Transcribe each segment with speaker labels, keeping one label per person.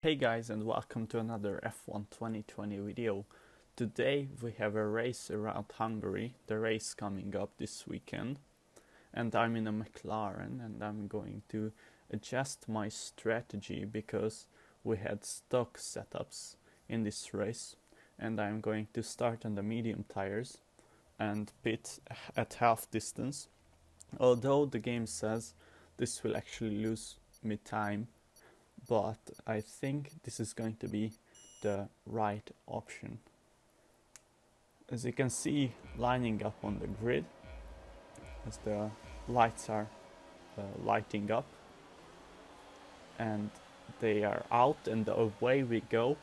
Speaker 1: Hey guys, and welcome to another F1 2020 video. Today we have a race around Hungary, the race coming up this weekend, and I'm in a McLaren and I'm going to adjust my strategy because we had stock setups in this race, and I'm going to start on the medium tires and pit at half distance, although the game says this will actually lose me time, but I think this is going to be the right option. As you can see, lining up on the grid as the lights are lighting up and they are out and away we go.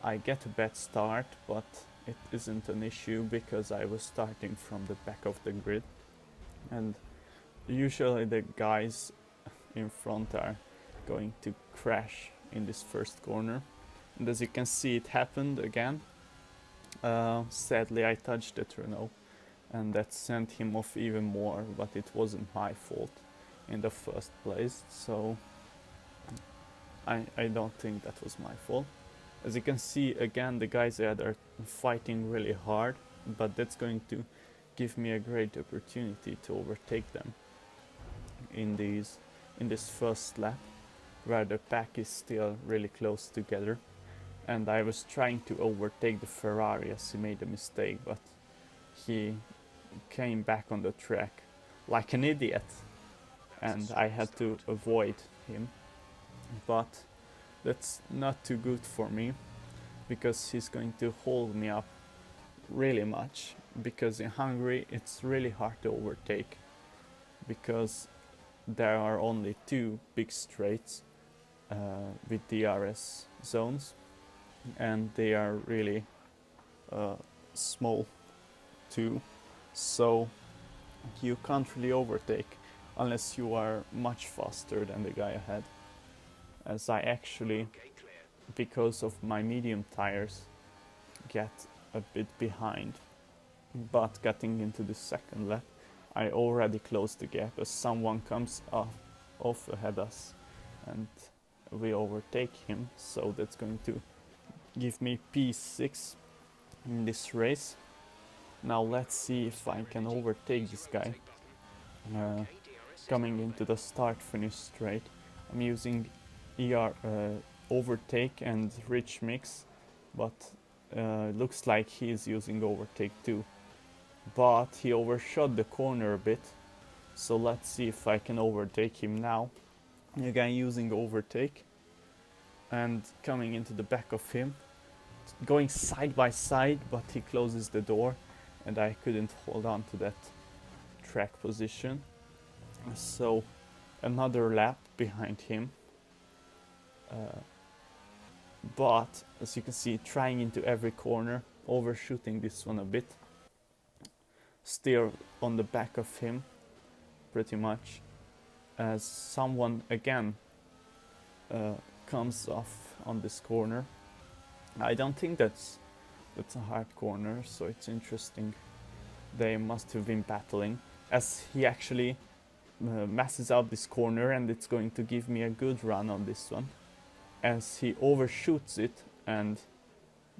Speaker 1: I get a bad start, but it isn't an issue because I was starting from the back of the grid, and usually the guys in front are going to crash in this first corner, and as you can see, it happened again. Sadly, I touched the Renault and that sent him off even more, but it wasn't my fault in the first place, so I don't think that was my fault. As you can see, again, the guys there are fighting really hard, but that's going to give me a great opportunity to overtake them in this first lap, where the pack is still really close together, and I was trying to overtake the Ferrari as he made a mistake, but he came back on the track like an idiot and I had to avoid him. But that's not too good for me because he's going to hold me up really much, because in Hungary it's really hard to overtake because there are only two big straights with DRS zones, and they are really small too, so you can't really overtake unless you are much faster than the guy ahead. As I actually, because of my medium tires, get a bit behind, but getting into the second lap I already closed the gap as someone comes off ahead us and we overtake him, so that's going to give me P6 in this race. Now let's see if I can overtake this guy coming into the start-finish straight. I'm using Overtake and Rich Mix, but looks like he's using Overtake too. But he overshot the corner a bit, so let's see if I can overtake him now. Again, using Overtake and coming into the back of him, going side by side, but he closes the door and I couldn't hold on to that track position, so another lap behind him, but as you can see, trying into every corner, overshooting this one a bit, still on the back of him pretty much, as someone again comes off on this corner. I don't think that's a hard corner, so it's interesting. They must have been battling, as he actually messes up this corner, and it's going to give me a good run on this one, as he overshoots it, and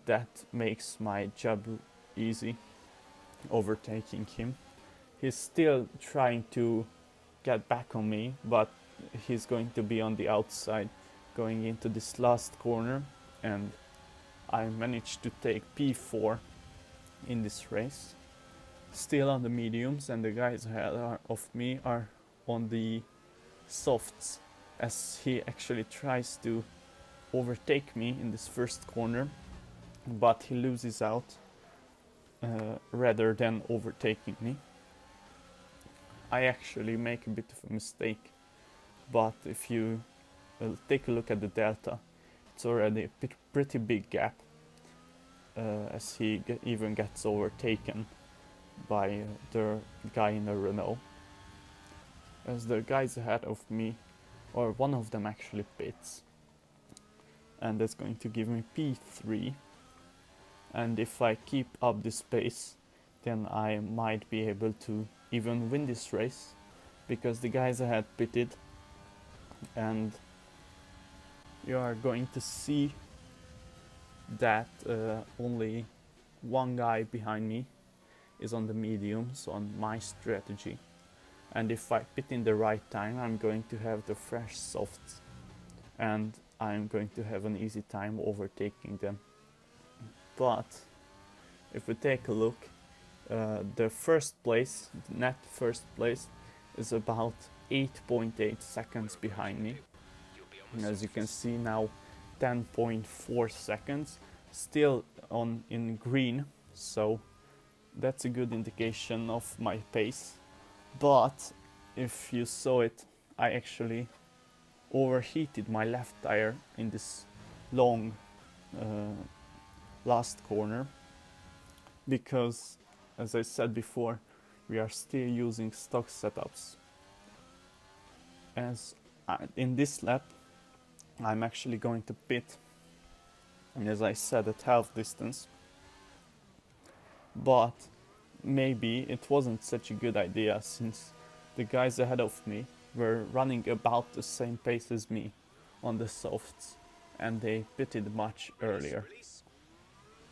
Speaker 1: that makes my job easy, overtaking him. He's still trying to get back on me, but he's going to be on the outside going into this last corner, and I managed to take P4 in this race. Still on the mediums, and the guys ahead of me are on the softs, as he actually tries to overtake me in this first corner, but he loses out rather than overtaking me. I actually make a bit of a mistake, but if you take a look at the delta, it's already a pretty big gap, as he even gets overtaken by the guy in the Renault. As the guys ahead of me, or one of them actually pits, and that's going to give me P3, and if I keep up this pace, then I might be able to even win this race, because the guys ahead pitted, and you are going to see that only one guy behind me is on the mediums on my strategy, and if I pit in the right time, I'm going to have the fresh softs and I'm going to have an easy time overtaking them. But if we take a look, the first place, the net first place, is about 8.8 seconds behind me, and as you can see now 10.4 seconds still on in green, so that's a good indication of my pace. But if you saw it, I actually overheated my left tire in this long last corner, because as I said before, we are still using stock setups. As in this lap I'm actually going to pit, and as I said, at half distance, but maybe it wasn't such a good idea since the guys ahead of me were running about the same pace as me on the softs, and they pitted much earlier.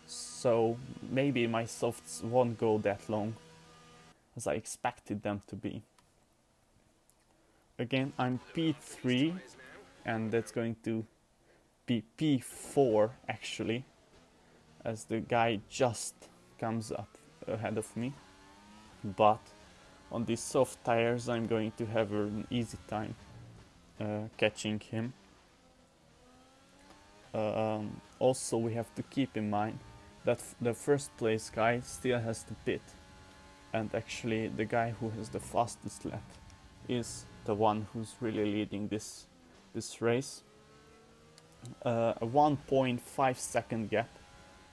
Speaker 1: So maybe my softs won't go that long as I expected them to be. Again, I'm P3, and that's going to be P4 actually, as the guy just comes up ahead of me. But on these soft tires I'm going to have an easy time catching him. Also, we have to keep in mind that the first place guy still has to pit, and actually the guy who has the fastest lap is the one who's really leading this race. A 1.5 second gap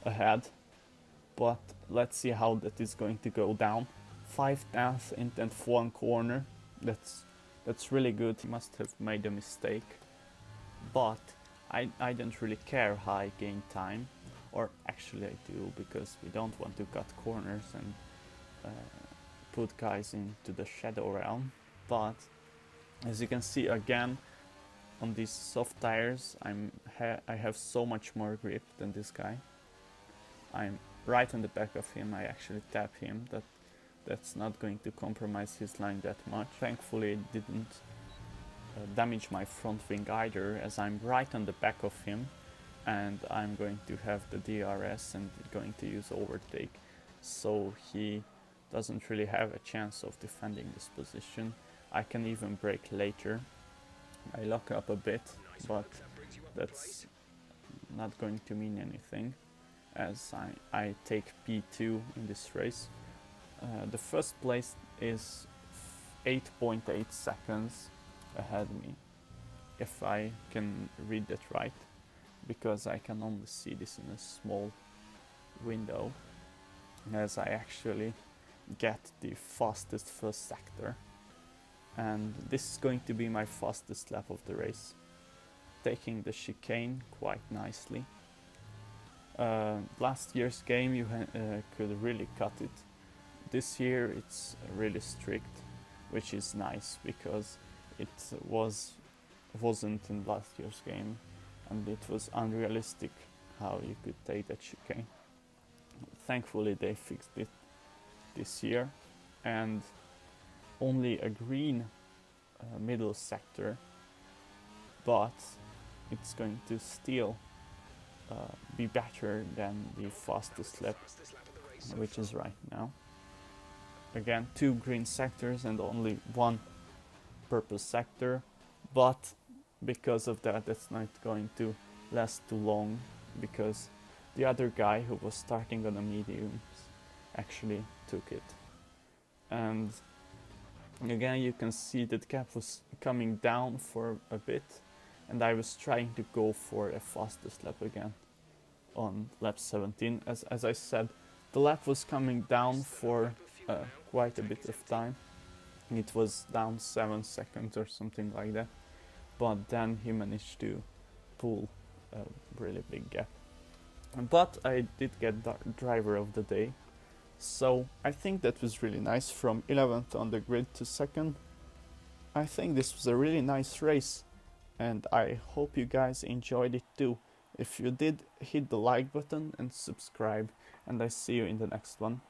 Speaker 1: ahead, but let's see how that is going to go down. 5/10 in 10th corner, that's really good. He must have made a mistake, but I don't really care how I gain time, or actually I do, because we don't want to cut corners and put guys into the shadow realm. But as you can see again, on these soft tires I have so much more grip than this guy. I'm right on the back of him. I actually tap him. That's not going to compromise his line that much. Thankfully it didn't damage my front wing either, as I'm right on the back of him, and I'm going to have the DRS and going to use overtake, so he doesn't really have a chance of defending this position. I can even brake later. I lock up a bit, but that's not going to mean anything, as I take P2 in this race. The first place is 8.8 seconds ahead of me, if I can read that right, because I can only see this in a small window, as I actually get the fastest first sector, and this is going to be my fastest lap of the race, taking the chicane quite nicely. Last year's game you could really cut it. This year it's really strict, which is nice, because it wasn't in last year's game, and it was unrealistic how you could take that chicane. Thankfully they fixed it this year, and only a green middle sector, but it's going to still be better than the fastest lap, which is right now. Again, 2 green sectors and only 1 purple sector, but because of that, it's not going to last too long, because the other guy who was starting on the mediums actually took it. And again, you can see that gap was coming down for a bit, and I was trying to go for a fastest lap again on lap 17. As I said, the lap was coming down for quite a bit of time. It was down 7 seconds or something like that, but then he managed to pull a really big gap. But I did get driver of the day, so I think that was really nice. From 11th on the grid to 2nd, I think this was a really nice race, and I hope you guys enjoyed it too. If you did, hit the like button and subscribe, and I see you in the next one.